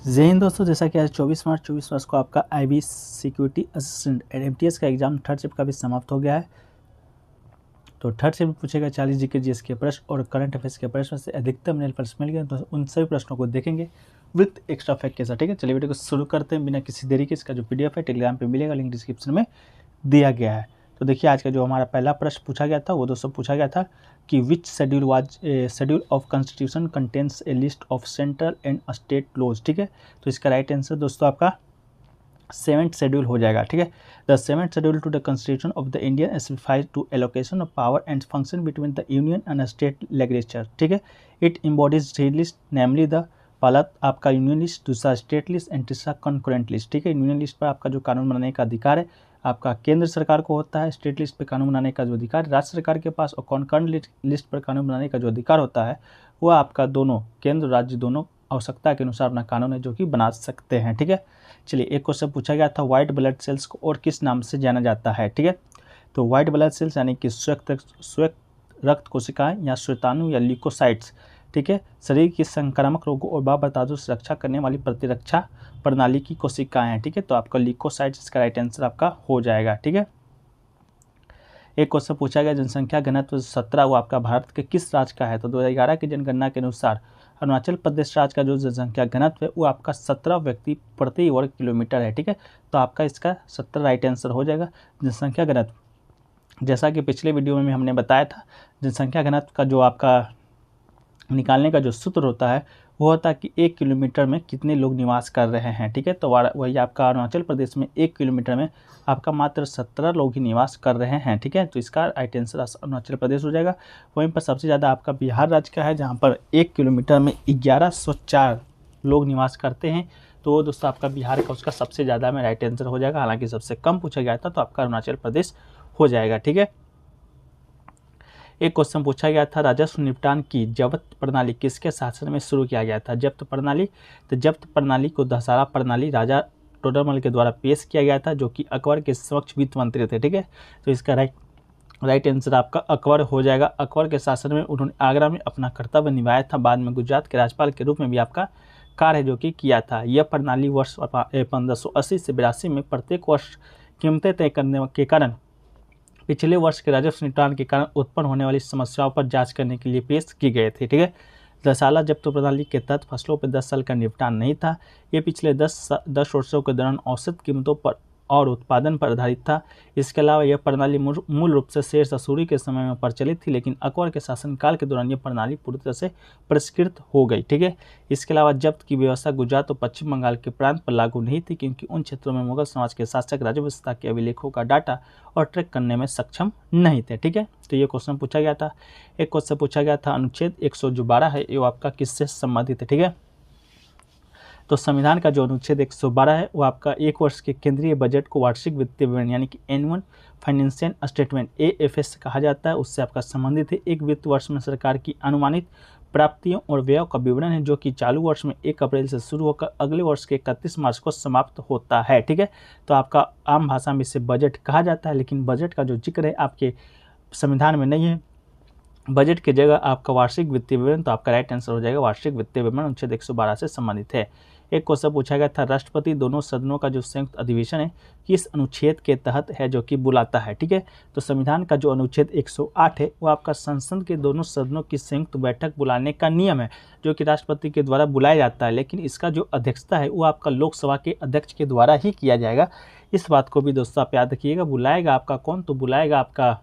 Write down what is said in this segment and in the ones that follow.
जय हिंद दोस्तों, जैसा कि आज 24 मार्च 24 को आपका आईबी सिक्योरिटी असिस्टेंट एमटीएस का एग्जाम थर्ड शिफ्ट का भी समाप्त हो गया है। तो थर्ड शिफ्ट पूछेगा 40 जीके जीएस के प्रश्न और करंट अफेयर्स के प्रश्न से अधिकतम नए प्रश्न मिल गए, तो उन सभी प्रश्नों को देखेंगे विथ एक्स्ट्रा फैक्ट के साथ। ठीक है, चलिए वीडियो को शुरू करते हैं बिना किसी देरी के। इसका जो पीडीएफ है टेलीग्राम पे मिलेगा, लिंक डिस्क्रिप्शन में दिया गया है। तो देखिए, आज का जो हमारा पहला प्रश्न पूछा गया था वो दोस्तों पूछा गया था कि which schedule of constitution contains a list of central and state laws. ठीक है, तो इसका राइट आंसर दोस्तों आपका 7th शेड्यूल हो जाएगा। ठीक है, the 7th schedule to the constitution of the Indian specifies to allocation of power and function between the union and state legislature. ठीक है, it embodies three list, namely the पहला आपका यूनियन लिस्ट, दूसरा state list and तीसरा concurrent list. ठीक है, union list पर आपका जो कानून बनाने का अधिकार है आपका केंद्र सरकार को होता है। स्टेट लिस्ट पर कानून बनाने का जो अधिकार राज्य सरकार के पास, और कॉन्करेंट लिस्ट पर कानून बनाने का जो अधिकार होता है वह आपका दोनों केंद्र राज्य दोनों आवश्यकता के अनुसार अपना कानून है जो कि बना सकते हैं। ठीक है, चलिए एक क्वेश्चन पूछा गया था, व्हाइट ब्लड सेल्स को और किस नाम से जाना जाता है। ठीक है, तो व्हाइट ब्लड सेल्स यानी कि श्वेत रक्त कोशिकाएं या श्वेताणु या ल्यूकोसाइट्स। ठीक है, शरीर की संक्रामक रोगों और बाबरताजों से रक्षा करने वाली प्रतिरक्षा प्रणाली की कोशिकाएं हैं। ठीक है, तो आपका ल्यूकोसाइट्स इसका राइट आंसर आपका हो जाएगा। ठीक है, एक क्वेश्चन पूछा गया, जनसंख्या घनत्व 17 वो आपका भारत के किस राज्य का है। तो 2011 की जनगणना के अनुसार अरुणाचल प्रदेश राज्य का जो जनसंख्या घनत्व है वो आपका 17 व्यक्ति प्रति वर्ग किलोमीटर है। ठीक है, तो आपका इसका 17 राइट आंसर हो जाएगा। जनसंख्या घनत्व, जैसा कि पिछले वीडियो में हमने बताया था, जनसंख्या घनत्व का जो आपका निकालने का जो सूत्र होता है वो होता है कि 1 किलोमीटर में कितने लोग निवास कर रहे हैं। ठीक है, तो वही आपका अरुणाचल प्रदेश में 1 किलोमीटर में आपका मात्र 17 लोग ही निवास कर रहे हैं। ठीक है, तो इसका राइट आंसर अरुणाचल प्रदेश हो जाएगा। वहीं पर सबसे ज़्यादा आपका बिहार राज्य का है, जहाँ पर 1 किलोमीटर में 1104 लोग निवास करते हैं। तो दोस्तों आपका बिहार का उसका सबसे ज़्यादा में राइट आंसर हो जाएगा। हालांकि सबसे कम पूछा गया था तो आपका अरुणाचल प्रदेश हो जाएगा। ठीक है, एक क्वेश्चन पूछा गया था, राजस्व निपटान की जब्त प्रणाली किसके शासन में शुरू किया गया था। जब्त प्रणाली, तो जब्त प्रणाली को दशहरा प्रणाली राजा टोडरमल के द्वारा पेश किया गया था, जो कि अकबर के समक्ष वित्त मंत्री थे। ठीक है, तो इसका राइट आंसर आपका अकबर हो जाएगा। अकबर के शासन में उन्होंने आगरा में अपना कर्तव्य निभाया था, बाद में गुजरात के राज्यपाल के रूप में भी आपका कार्य जो कि किया था। यह प्रणाली वर्ष 1580 से 82 में प्रत्येक वर्ष कीमतें तय करने के कारण पिछले वर्ष के राजस्व निपटान के कारण उत्पन्न होने वाली समस्याओं पर जांच करने के लिए पेश की गए थे। ठीक है, दसाला जब्त प्रणाली के तहत फसलों पर 10 साल का निपटान नहीं था। ये पिछले 10 वर्षों के दौरान औसत कीमतों पर और उत्पादन पर आधारित था। इसके अलावा यह प्रणाली मूल रूप से शेर सूरी के समय में प्रचलित थी, लेकिन अकबर के शासनकाल के दौरान यह प्रणाली पूरी तरह से परिष्कृत हो गई। ठीक है, इसके अलावा जब्त की व्यवस्था गुजरात और पश्चिम बंगाल के प्रांत पर लागू नहीं थी, क्योंकि उन क्षेत्रों में मुगल समाज के शासक राजस्व व्यवस्था के अभिलेखों का डाटा और ट्रैक करने में सक्षम नहीं थे। ठीक है, तो ये क्वेश्चन पूछा गया था। एक क्वेश्चन पूछा गया था, अनुच्छेद 112 है ये आपका किससे संबंधित है। ठीक है, तो संविधान का जो अनुच्छेद 112 है वो आपका एक वर्ष के केंद्रीय बजट को वार्षिक वित्तीय विवरण यानी कि एनुअल फाइनेंशियल स्टेटमेंट AFS कहा जाता है, उससे आपका संबंधित है। एक वित्त वर्ष में सरकार की अनुमानित प्राप्तियों और व्ययों का विवरण है, जो कि चालू वर्ष में 1 अप्रैल से शुरू होकर अगले वर्ष के 31 मार्च को समाप्त होता है। ठीक है, तो आपका आम भाषा में इसे बजट कहा जाता है, लेकिन बजट का जो जिक्र है आपके संविधान में नहीं है। बजट की जगह आपका वार्षिक वित्तीय विवरण, तो आपका राइट आंसर हो जाएगा वार्षिक वित्तीय विवरण अनुच्छेद 112 से संबंधित है। एक क्वेश्चन पूछा गया था, राष्ट्रपति दोनों सदनों का जो संयुक्त अधिवेशन है किस अनुच्छेद के तहत है जो कि बुलाता है। ठीक है, तो संविधान का जो अनुच्छेद 108 है वो आपका संसद के दोनों सदनों की संयुक्त बैठक बुलाने का नियम है, जो कि राष्ट्रपति के द्वारा बुलाया जाता है, लेकिन इसका जो अध्यक्षता है वो आपका लोकसभा के अध्यक्ष के द्वारा ही किया जाएगा। इस बात को भी दोस्तों आप याद रखिएगा। बुलाएगा आपका कौन, तो बुलाएगा आपका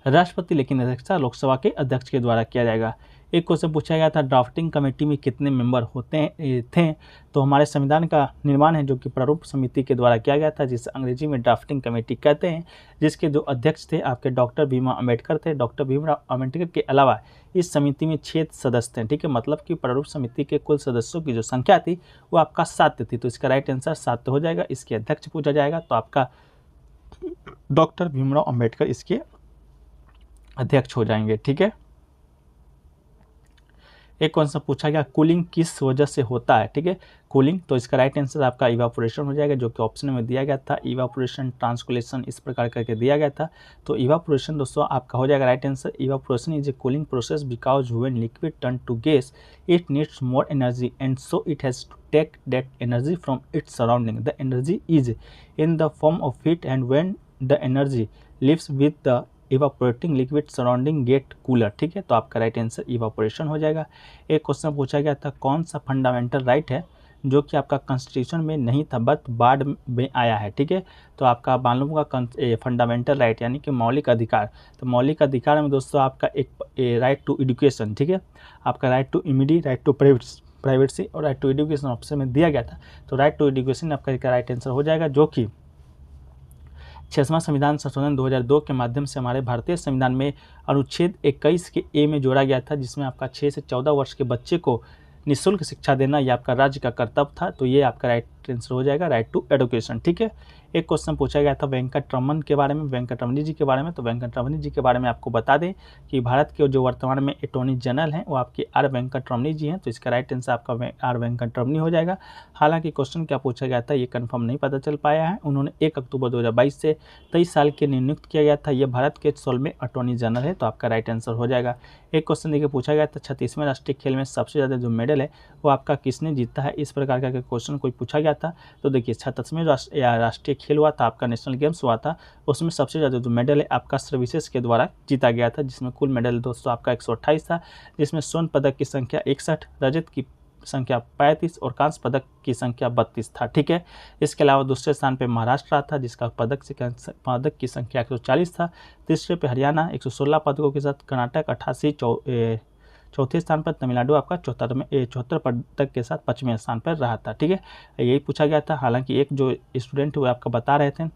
राष्ट्रपति, लेकिन अध्यक्षता लोकसभा के अध्यक्ष के द्वारा किया जाएगा। एक क्वेश्चन पूछा गया था, ड्राफ्टिंग कमेटी में कितने मेंबर होते थे। तो हमारे संविधान का निर्माण है जो कि प्रारूप समिति के द्वारा किया गया था, जिसे अंग्रेजी में ड्राफ्टिंग कमेटी कहते हैं, जिसके जो अध्यक्ष थे आपके डॉक्टर भीमराव अम्बेडकर थे। डॉक्टर भीमराव अम्बेडकर के अलावा इस समिति में 6 सदस्य थे। ठीक है, मतलब कि प्रारूप समिति के कुल सदस्यों की जो संख्या थी वो आपका 7 थी, तो इसका राइट आंसर 7 हो जाएगा। इसके अध्यक्ष पूछा जाएगा तो आपका डॉक्टर भीमराव अम्बेडकर इसके अध्यक्ष हो जाएंगे। ठीक है, एक क्वेश्चन पूछा गया कूलिंग किस वजह से होता है, ठीक है, कूलिंग, तो इसका राइट आंसर आपका इवापोरेशन हो जाएगा, जो कि ऑप्शन में दिया गया था, इवापोरेशन, ट्रांसकुलेशन, इस प्रकार करके दिया गया था। तो इवापोरेशन दोस्तों आपका हो जाएगा right answer. Evaporation is a cooling process because when liquid turn to gas it needs more energy and so it has to take that energy from its surrounding. The energy is in the form of heat and when the energy leaves with the evaporating liquid surrounding get cooler, ठीक है, तो आपका right answer evaporation हो जाएगा। एक question पूछा गया था कौन सा फंडामेंटल राइट है जो कि आपका कॉन्स्टिट्यूशन में नहीं था बट बाद में आया है, ठीक है, तो आपका मालूम होगा फंडामेंटल राइट यानी कि मौलिक अधिकार। तो मौलिक अधिकार में दोस्तों आपका एक राइट टू एजुकेशन, ठीक है, आपका right to immunity, right to privacy और राइट टू एजुकेशन ऑप्शन में दिया गया था। तो राइट टू एजुकेशन आपका राइट आंसर हो जाएगा, जो कि 6वां संविधान संशोधन 2002 के माध्यम से हमारे भारतीय संविधान में अनुच्छेद 21 के ए में जोड़ा गया था, जिसमें आपका 6 से 14 वर्ष के बच्चे को निःशुल्क शिक्षा देना ये आपका राज्य का कर्तव्य था। तो ये आपका राइट आंसर हो जाएगा, राइट टू एजुकेशन, ठीक है। एक क्वेश्चन पूछा गया था वेंकटरमन के बारे में, वेंकटरमणी जी के बारे में। तो वेंकटरमणी जी के बारे में आपको बता दें कि भारत के जो वर्तमान में अटॉर्नी जनरल हैं वो आपके आर वेंकटरमणी जी हैं। तो इसका राइट आंसर आपका आर वेंकटरमणी हो जाएगा। हालांकि क्वेश्चन क्या पूछा गया था ये कंफर्म नहीं पता चल पाया है। उन्होंने 1 अक्टूबर 2022 से 23 साल के लिए नियुक्त किया गया था। ये भारत के 16वें अटॉर्नी जनरल है, तो आपका राइट आंसर हो जाएगा। एक क्वेश्चन देखिए पूछा गया था 36वें राष्ट्रीय खेल में सबसे ज़्यादा जो मेडल है वो आपका किसने जीता है, इस प्रकार का क्वेश्चन कोई पूछा गया था। तो देखिए 36वें राष्ट्रीय खेल हुआ था, आपका नेशनल गेम्स हुआ था, उसमें सबसे ज़्यादा जो मेडल है आपका सर्विसेज के द्वारा जीता गया था, जिसमें कुल मेडल दोस्तों आपका 128 था, जिसमें स्वर्ण पदक की संख्या 61, रजत की संख्या 35 और कांस्य पदक की संख्या 32 था, ठीक है। इसके अलावा दूसरे स्थान पे महाराष्ट्र था, जिसका पदक की संख्या 140 था। तीसरे पे हरियाणा 116 पदकों के साथ, कर्नाटक 88, चौथे स्थान पर तमिलनाडु आपका 74 पदक के साथ 5वें स्थान पर रहा था, ठीक है। यही पूछा गया था। हालांकि एक जो स्टूडेंट हुए आपका बता रहे थे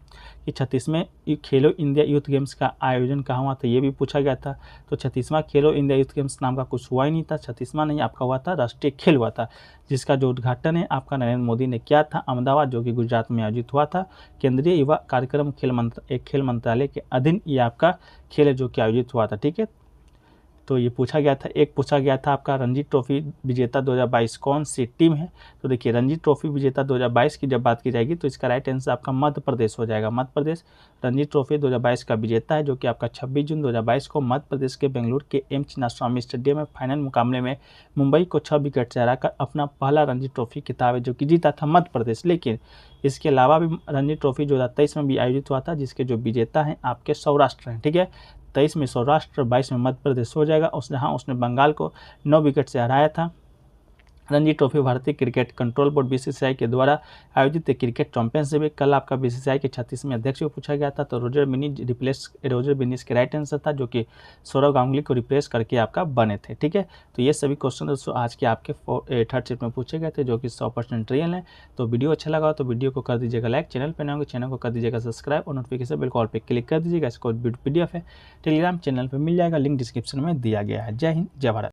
कि 36वें खेलो इंडिया यूथ गेम्स का आयोजन कहाँ हुआ था, ये भी पूछा गया था। तो 36वां खेलो इंडिया यूथ गेम्स नाम का कुछ हुआ ही नहीं था, 36वां नहीं आपका हुआ था, राष्ट्रीय खेल हुआ था, जिसका जो उद्घाटन है आपका नरेंद्र मोदी ने किया था अहमदाबाद, जो कि गुजरात में आयोजित हुआ था। केंद्रीय युवा कार्यक्रम खेल मंत्रालय के अधीन ये आपका खेल है जो कि आयोजित हुआ था, ठीक है। तो ये पूछा गया था। एक पूछा गया था आपका रणजी ट्रॉफी विजेता 2022 कौन सी टीम है। तो देखिए रणजी ट्रॉफी विजेता 2022 की जब बात की जाएगी तो इसका राइट आंसर आपका मध्य प्रदेश हो जाएगा। मध्य प्रदेश रणजी ट्रॉफी 2022 का विजेता है, जो कि आपका 26 जून 2022 को मध्य प्रदेश के बेंगलुरु के एम चिन्नास्वामी स्टेडियम में फाइनल मुकाबले में मुंबई को 6 विकेट से हराकर अपना पहला रणजी ट्रॉफी खिताब है जो कि जीता था मध्य प्रदेश। लेकिन इसके अलावा भी रणजी ट्रॉफी 2023 में भी आयोजित हुआ था, जिसके जो विजेता हैं आपके सौराष्ट्र हैं, ठीक है। 23 में सौराष्ट्र, 22 में मध्य प्रदेश हो जाएगा। उसने बंगाल को 9 विकेट से हराया था। रणजी ट्रॉफी भारतीय क्रिकेट कंट्रोल बोर्ड बीसीसीआई के द्वारा आयोजित क्रिकेट चैंपियनशिप है। कल आपका बीसीसीआई के 36वें अध्यक्ष को पूछा गया था, तो रोजर बिनीज के राइट आंसर था, जो कि सौरव गांगुली को रिप्लेस करके आपका बने थे, ठीक है। तो ये सभी क्वेश्चन दोस्तों आज के आपके थर्ड शिफ्ट में पूछे गए थे, जो कि 100% रियल है। तो वीडियो अच्छा लगा तो वीडियो को कर दीजिएगा लाइक, चैनल पर नए होंगे चैनल को कर दीजिएगा सब्सक्राइब और नोटिफिकेशन बेल कॉल पर क्लिक कर दीजिएगा। इसको PDF है टेलीग्राम चैनल पर मिल जाएगा, लिंक डिस्क्रिप्शन में दिया गया है। जय हिंद, जय भारत।